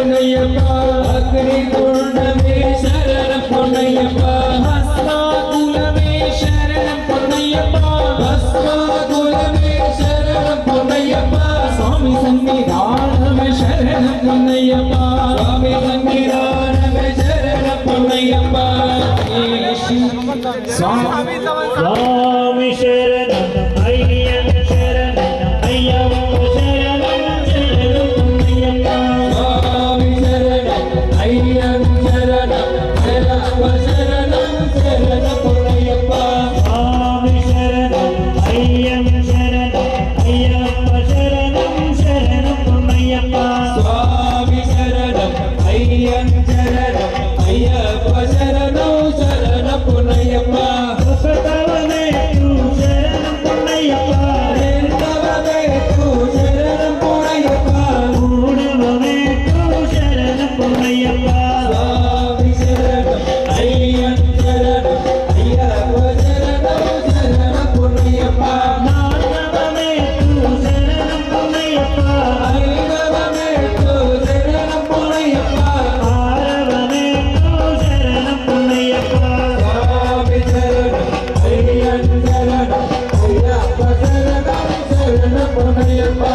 பொன்னையப்பா அக்னி குண்டமே சரணம் பொன்னையப்பா ஹஸ்தாகுலமே சரணம் பொன்னையப்பா ஹஸ்தாகுலமே சரணம் பொன்னையப்பா சுவாமி சன்னிதானமே சரணம் பொன்னையப்பா சுவாமி சன்னிதானமே சரணம் பொன்னையப்பா சுவாமி சரணம் ஐயன் சரணம் ஐயப்ப சரணம் சரணம் பொன்னையப்பா சுவாமி சரணம் ஐயன் சரணம் ஐயப்ப சரணம் சரணம் பொன்னையப்பா சுவாமி சரணம் ஐயன் சரணம் ஐயப்ப சரணம் சரணம் பொன்னையப்பா சுவாமி சரணம் ஐயன் சரணம் ஐயப்ப சரணம் சரணம் பொன்னையப்பா சரணம் பொன்னையப்பா சரணம் பொன்னையப்பா சரணம் பொன்னையப்பா சுவாமி சரணம் ஐயன் சரணம் ஐயப்ப சரணம் சரணம் பொன்னையப்பா நாதமே சரணம் பொன்னையப்பா ஐவமே சரணம் பொன்னையப்பா ஆரவமே சரணம் பொன்னையப்பா சுவாமி சரணம் ஐயன் சரணம் ஐயப்ப சரணம் சரணம் பொன்னையப்பா